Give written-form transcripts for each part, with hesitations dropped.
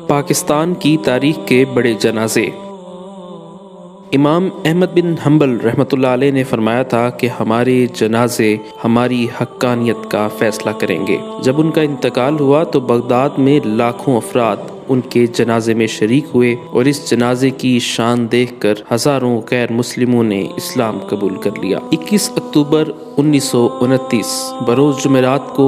پاکستان کی تاریخ کے بڑے جنازے۔ امام احمد بن حنبل رحمۃ اللہ علیہ نے فرمایا تھا کہ ہمارے جنازے ہماری حقانیت کا فیصلہ کریں گے۔ جب ان کا انتقال ہوا تو بغداد میں لاکھوں افراد ان کے جنازے میں شریک ہوئے اور اس جنازے کی شان دیکھ کر ہزاروں غیر مسلموں نے اسلام قبول کر لیا۔ 21 اکتوبر 1929 بروز جمعرات کو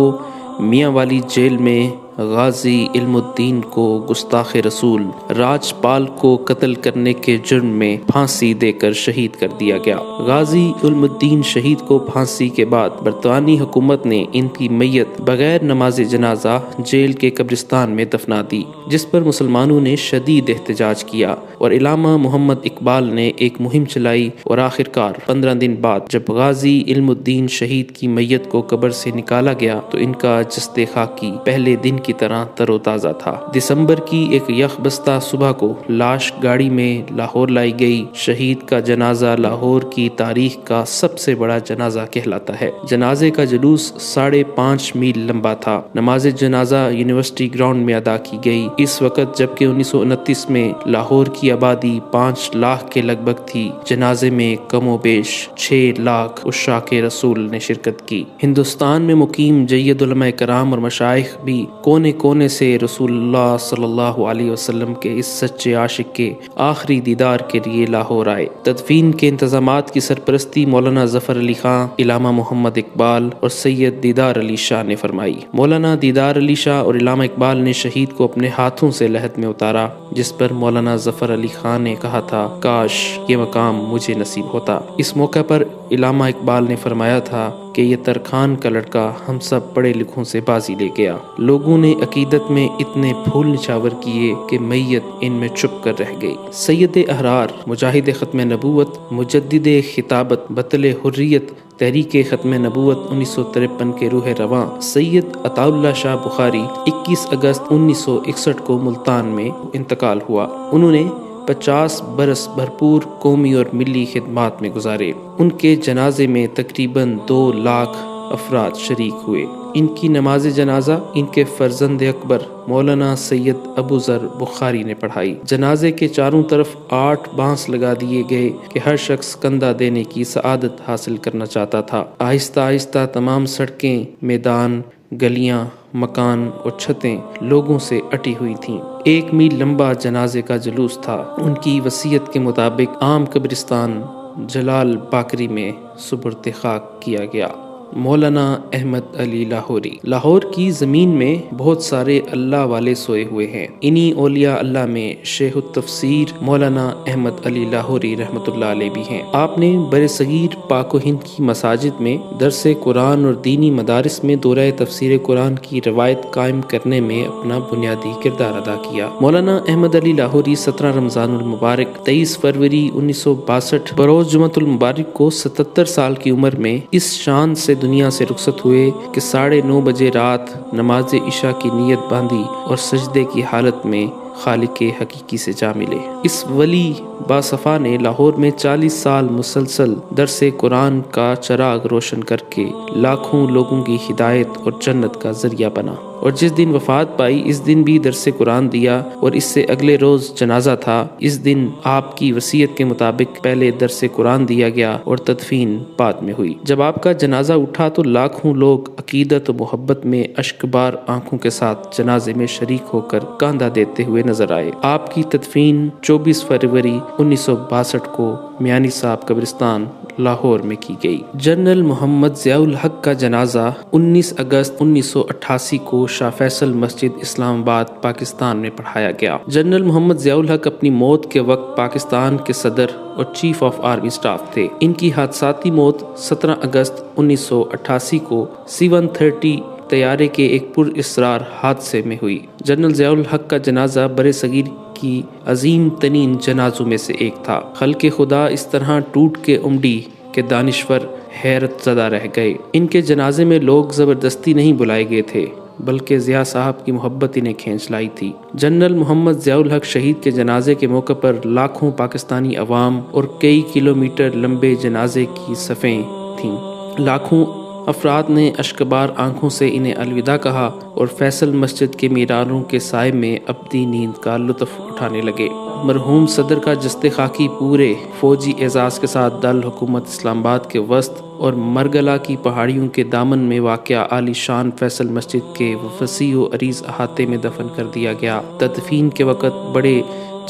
میاں والی جیل میں غازی علم الدین کو گستاخ رسول راج پال کو قتل کرنے کے جرم میں پھانسی دے کر شہید کر دیا گیا۔ غازی علم الدین شہید کو پھانسی کے بعد برطانوی حکومت نے ان کی میت بغیر نماز جنازہ جیل کے قبرستان میں دفنا دی، جس پر مسلمانوں نے شدید احتجاج کیا اور علامہ محمد اقبال نے ایک مہم چلائی اور آخرکار 15 دن بعد جب غازی علم الدین شہید کی میت کو قبر سے نکالا گیا تو ان کا جسد خاکی پہلے دن کی طرح تر و تازہ تھا۔ دسمبر کی ایک یخ بستہ صبح کو لاش گاڑی میں لاہور لائی گئی۔ شہید کا جنازہ لاہور کی تاریخ کا سب سے بڑا جنازہ کہلاتا ہے۔ جنازے کا جلوس 5.5 میل لمبا تھا۔ نماز جنازہ یونیورسٹی گراؤنڈ میں ادا کی گئی۔ اس وقت جبکہ 1929 میں لاہور کی آبادی 5 لاکھ کے لگ بھگ تھی، جنازے میں کم و بیش 6 لاکھ عشاق رسول نے شرکت کی۔ ہندوستان میں مقیم جید علماء کرام اور مشائخ بھی کونے کونے سے رسول اللہ صلی اللہ علیہ وسلم کے اس سچے عاشق کے آخری دیدار کے لیے لاہور آئے۔ تدفین کے انتظامات کی سرپرستی مولانا ظفر علی خان، علامہ محمد اقبال اور سید دیدار علی شاہ نے فرمائی۔ مولانا دیدار علی شاہ اور علامہ اقبال نے شہید کو اپنے ہاتھوں سے لحد میں اتارا، جس پر مولانا ظفر علی خان نے کہا تھا، کاش یہ مقام مجھے نصیب ہوتا۔ اس موقع پر علامہ اقبال نے فرمایا تھا کہ یہ ترخان کا لڑکا ہم سب پڑھے لکھوں سے بازی لے گیا۔ لوگوں نے عقیدت میں اتنے پھول نچھاور کیے کہ میت ان میں چھپ کر رہ گئی۔ سید احرار، مجاہد ختم نبوت، مجدد خطابت، بطل حریت، تحریک ختم نبوت 1953 کے روح رواں سید عطا اللہ شاہ بخاری 21 اگست 1961 کو ملتان میں انتقال ہوا۔ انہوں نے 50 برس بھرپور قومی اور ملی خدمات میں گزارے۔ ان کے جنازے میں تقریباً 2 لاکھ افراد شریک ہوئے۔ ان کی نماز جنازہ ان کے فرزند اکبر مولانا سید ابو ذر بخاری نے پڑھائی۔ جنازے کے چاروں طرف 8 بانس لگا دیے گئے کہ ہر شخص کندھا دینے کی سعادت حاصل کرنا چاہتا تھا۔ آہستہ آہستہ تمام سڑکیں، میدان، گلیاں، مکان اور چھتیں لوگوں سے اٹی ہوئی تھیں۔ 1 میل لمبا جنازے کا جلوس تھا۔ ان کی وصیت کے مطابق عام قبرستان جلال باقری میں سپرد خاک کیا گیا۔ مولانا احمد علی لاہوری۔ لاہور کی زمین میں بہت سارے اللہ والے سوئے ہوئے ہیں۔ انہی اولیاء اللہ میں شیخ التفسیر مولانا احمد علی لاہوری رحمۃ اللہ علیہ بھی ہیں۔ آپ نے برصغیر پاک و ہند کی مساجد میں درس قرآن اور دینی مدارس میں دورہ تفسیر قرآن کی روایت قائم کرنے میں اپنا بنیادی کردار ادا کیا۔ مولانا احمد علی لاہوری 17 رمضان المبارک 23 فروری 1962 بروز جمعۃ المبارک کو 77 سال کی عمر میں اس شان سے دنیا سے رخصت ہوئے کہ 9:30 بجے رات نماز عشاء کی نیت باندھی اور سجدے کی حالت میں خالق حقیقی سے جا ملے۔ اس ولی باصفا نے لاہور میں 40 سال مسلسل درس قرآن کا چراغ روشن کر کے لاکھوں لوگوں کی ہدایت اور جنت کا ذریعہ بنا، اور جس دن وفات پائی اس دن بھی درس قرآن دیا اور اس سے اگلے روز جنازہ تھا۔ اس دن آپ کی وصیت کے مطابق پہلے درس قرآن دیا گیا اور تدفین بعد میں ہوئی۔ جب آپ کا جنازہ اٹھا تو لاکھوں لوگ عقیدت و محبت میں اشکبار آنکھوں کے ساتھ جنازے میں شریک ہو کر کاندھا دیتے ہوئے نظر آئے۔ آپ کی تدفین 24 فروری 1962 کو میانی صاحب قبرستان لاہور میں کی گئی۔ جنرل محمد ضیاء الحق کا جنازہ 19 اگست 1988 کو شاہ فیصل مسجد اسلام آباد پاکستان میں پڑھایا گیا۔ جنرل محمد ضیاء الحق اپنی موت کے وقت پاکستان کے صدر اور چیف آف آرمی سٹاف تھے۔ ان کی حادثاتی موت 17 اگست 1988 کو C-130 طیارے کے ایک پر اسرار حادثے میں ہوئی۔ جنرل ضیاء الحق کا جنازہ برصغیر کی عظیم ترین جنازوں میں سے ایک تھا۔ خلق خدا اس طرح ٹوٹ کے امڈی کہ دانشور حیرت زدہ رہ گئے۔ ان کے جنازے میں لوگ زبردستی نہیں بلائے گئے تھے، بلکہ ضیاء صاحب کی محبت انہیں کھینچ لائی تھی۔ جنرل محمد ضیاء الحق شہید کے جنازے کے موقع پر لاکھوں پاکستانی عوام اور کئی کلومیٹر لمبے جنازے کی صفیں تھیں۔ لاکھوں افراد نے اشکبار آنکھوں سے انہیں الوداع کہا اور فیصل مسجد کے میناروں کے سائے میں اپنی نیند کا لطف اٹھانے لگے۔ مرحوم صدر کا جسد خاکی پورے فوجی اعزاز کے ساتھ دارالحکومت اسلام آباد کے وسط اور مرگلا کی پہاڑیوں کے دامن میں واقع عالی شان فیصل مسجد کے وسیع و عریض احاطے میں دفن کر دیا گیا۔ تدفین کے وقت بڑے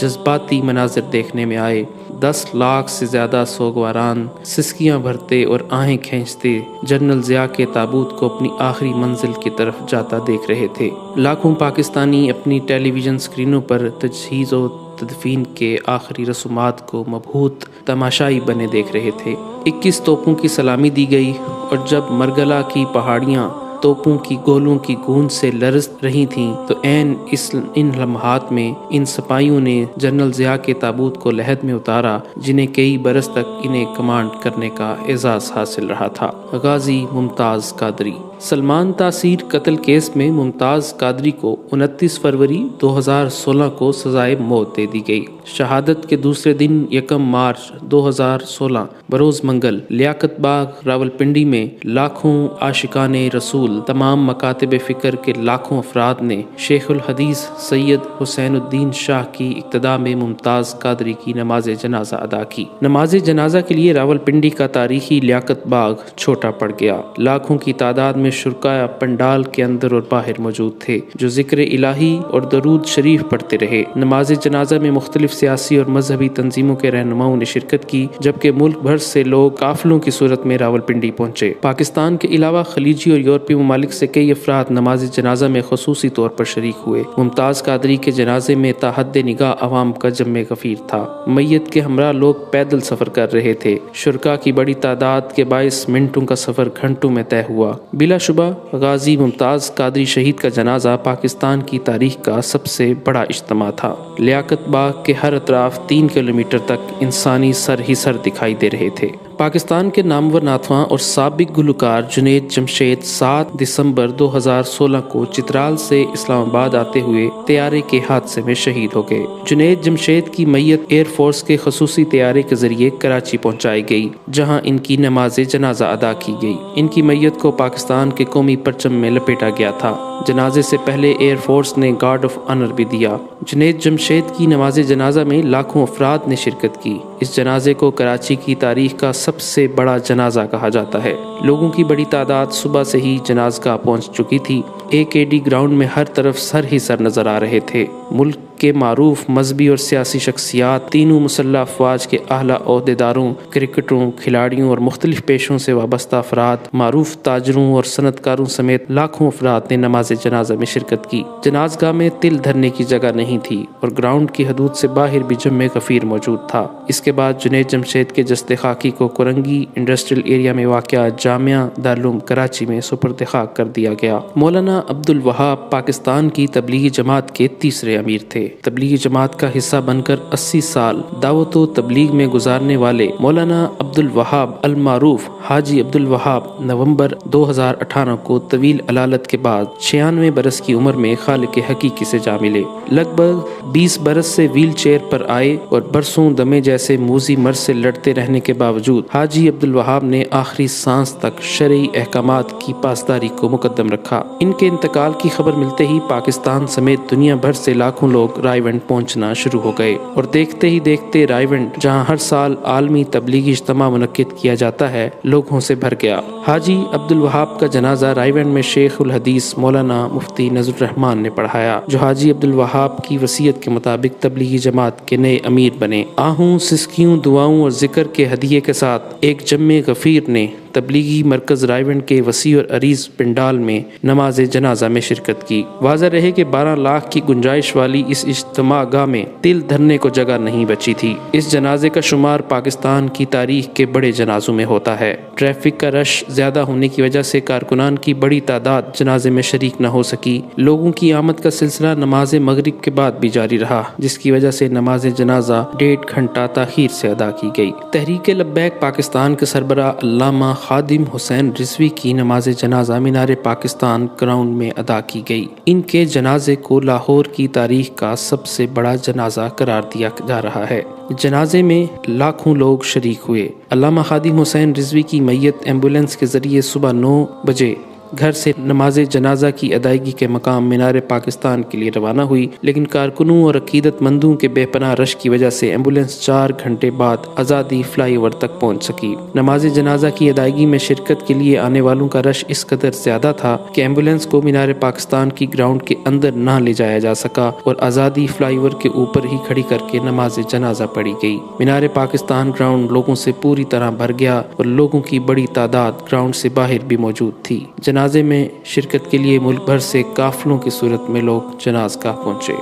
جذباتی مناظر دیکھنے میں آئے۔ 10 لاکھ سے زیادہ سوگواران سسکیاں بھرتے اور آہیں کھینچتے جنرل ضیاء کے تابوت کو اپنی آخری منزل کی طرف جاتا دیکھ رہے تھے۔ لاکھوں پاکستانی اپنی ٹیلی ویژن سکرینوں پر تجہیز و تدفین کے آخری رسومات کو مبہوت تماشائی بنے دیکھ رہے تھے۔ 21 توپوں کی سلامی دی گئی اور جب مرگلا کی پہاڑیاں توپوں کی گولوں کی گونج سے لرز رہی تھیں تو ان لمحات میں ان سپاہیوں نے جنرل ضیاء کے تابوت کو لحد میں اتارا جنہیں کئی برس تک انہیں کمانڈ کرنے کا اعزاز حاصل رہا تھا۔ غازی ممتاز قادری۔ سلمان تاثیر قتل کیس میں ممتاز قادری کو 29 فروری 2016 کو سزائے موت دے دی گئی۔ شہادت کے دوسرے دن 1 مارچ 2016 بروز منگل لیاقت باغ راولپنڈی میں لاکھوں عاشقان رسول تمام مکاتب فکر کے لاکھوں افراد نے شیخ الحدیث سید حسین الدین شاہ کی اقتداء میں ممتاز قادری کی نماز جنازہ ادا کی۔ نماز جنازہ کے لیے راولپنڈی کا تاریخی لیاقت باغ چھوٹا پڑ گیا۔ لاکھوں کی تعداد میں شرکاء پنڈال کے اندر اور باہر موجود تھے جو ذکر الہی اور درود شریف پڑھتے رہے۔ نماز جنازہ میں مختلف سیاسی اور مذہبی تنظیموں کے رہنماؤں نے شرکت کی جبکہ ملک بھر سے لوگ قافلوں کی صورت میں راولپنڈی پہنچے۔ پاکستان کے علاوہ خلیجی اور یورپی ممالک سے کئی افراد نماز جنازہ میں خصوصی طور پر شریک ہوئے۔ ممتاز قادری کے جنازے میں تا حد نگاہ عوام کا جم غفیر تھا۔ میت کے ہمراہ لوگ پیدل سفر کر رہے تھے۔ شرکاء کی بڑی تعداد کے باعث منٹوں کا سفر گھنٹوں میں طے ہوا۔ بلا شبہ غازی ممتاز قادری شہید کا جنازہ پاکستان کی تاریخ کا سب سے بڑا اجتماع تھا۔ لیاقت باغ کے ہر اطراف 3 کلومیٹر تک انسانی سر ہی سر دکھائی دے رہے تھے۔ پاکستان کے نامور ناتخواں اور سابق گلوکار جنید جمشید 7 دسمبر 2016 کو چترال سے اسلام آباد آتے ہوئے طیارے کے حادثے میں شہید ہو گئے۔ جنید جمشید کی میت ایئر فورس کے خصوصی طیارے کے ذریعے کراچی پہنچائی گئی جہاں ان کی نماز جنازہ ادا کی گئی۔ ان کی میت کو پاکستان کے قومی پرچم میں لپیٹا گیا تھا۔ جنازے سے پہلے ایئر فورس نے گارڈ آف آنر بھی دیا۔ جنید جمشید کی نماز جنازہ میں لاکھوں افراد نے شرکت کی۔ اس جنازے کو کراچی کی تاریخ کا سب سے بڑا جنازہ کہا جاتا ہے۔ لوگوں کی بڑی تعداد صبح سے ہی جنازگاہ پہنچ چکی تھی۔ AKD گراؤنڈ میں ہر طرف سر ہی سر نظر آ رہے تھے۔ ملک کے معروف مذہبی اور سیاسی شخصیات، تینوں مسلح افواج کے اعلیٰ عہدیداروں، کرکٹروں، کھلاڑیوں اور مختلف پیشوں سے وابستہ افراد، معروف تاجروں اور صنعت کاروں سمیت لاکھوں افراد نے نماز جنازہ میں شرکت کی۔ جنازگاہ میں تل دھرنے کی جگہ نہیں تھی اور گراؤنڈ کی حدود سے باہر بھی جم غفیر موجود تھا۔ اس کے بعد جنید جمشید کے جسد خاکی کو کرنگی انڈسٹریل ایریا میں واقع جامعہ دارالعلوم کراچی میں سپرد خاک کر دیا گیا۔ مولانا عبد الوہاب پاکستان کی تبلیغی جماعت کے تیسرے امیر تھے۔ تبلیغی جماعت کا حصہ بن کر 80 سال دعوت و تبلیغ میں گزارنے والے مولانا عبد الوہاب المعروف حاجی عبد الوہاب نومبر 2018 کو طویل علالت کے بعد 96 برس کی عمر میں خالق حقیقی سے جا ملے۔ لگ بھگ 20 برس سے ویل چیئر پر آئے اور برسوں دمے جیسے موذی مرض سے لڑتے رہنے کے باوجود حاجی عبد الوہاب نے آخری سانس تک شرعی احکامات کی پاسداری کو مقدم رکھا۔ ان کے انتقال کی خبر ملتے ہی پاکستان سمیت دنیا بھر سے لاکھوں لوگ رائیونڈ پہنچنا شروع ہو گئے اور دیکھتے ہی دیکھتے رائیونڈ جہاں ہر سال عالمی تبلیغی اجتماع منعقد کیا جاتا ہے لوگوں سے بھر گیا۔ حاجی عبد الوہاب کا جنازہ رائیونڈ میں شیخ الحدیث مولانا مفتی نذر الرحمان نے پڑھایا جو حاجی عبد الوہاب کی وصیت کے مطابق تبلیغی جماعت کے نئے امیر بنے۔ آہوں، سسکیوں، دعاؤں اور ذکر کے ہدیے کے ساتھ ایک جم غفیر نے تبلیغی مرکز رائیونڈ کے وسیع اور عریض پنڈال میں نماز جنازہ میں شرکت کی۔ واضح رہے کہ 12 لاکھ کی گنجائش والی اس اجتماع گاہ میں تل دھرنے کو جگہ نہیں بچی تھی۔ اس جنازے کا شمار پاکستان کی تاریخ کے بڑے جنازوں میں ہوتا ہے۔ ٹریفک کا رش زیادہ ہونے کی وجہ سے کارکنان کی بڑی تعداد جنازے میں شریک نہ ہو سکی۔ لوگوں کی آمد کا سلسلہ نماز مغرب کے بعد بھی جاری رہا جس کی وجہ سے نماز جنازہ 1.5 گھنٹہ تاخیر سے ادا کی گئی۔ تحریک لبیک پاکستان کے سربراہ علامہ خادم حسین رضوی کی نماز جنازہ مینار پاکستان گراؤنڈ میں ادا کی گئی۔ ان کے جنازے کو لاہور کی تاریخ کا سب سے بڑا جنازہ قرار دیا جا رہا ہے۔ جنازے میں لاکھوں لوگ شریک ہوئے۔ علامہ خادم حسین رضوی کی میت ایمبولینس کے ذریعے صبح 9 بجے گھر سے نماز جنازہ کی ادائیگی کے مقام مینار پاکستان کے لیے روانہ ہوئی، لیکن کارکنوں اور عقیدت مندوں کے بے پناہ رش کی وجہ سے ایمبولینس 4 گھنٹے بعد آزادی فلائی اوور تک پہنچ سکی۔ نماز جنازہ کی ادائیگی میں شرکت کے لیے آنے والوں کا رش اس قدر زیادہ تھا کہ ایمبولینس کو مینار پاکستان کی گراؤنڈ کے اندر نہ لے جایا جا سکا اور آزادی فلائی اوور کے اوپر ہی کھڑی کر کے نماز جنازہ پڑھی گئی۔ مینار پاکستان گراؤنڈ لوگوں سے پوری طرح بھر گیا اور لوگوں کی بڑی تعداد گراؤنڈ سے باہر بھی موجود تھی۔ جنازے میں شرکت کے لیے ملک بھر سے قافلوں کی صورت میں لوگ جنازگاہ پہنچے۔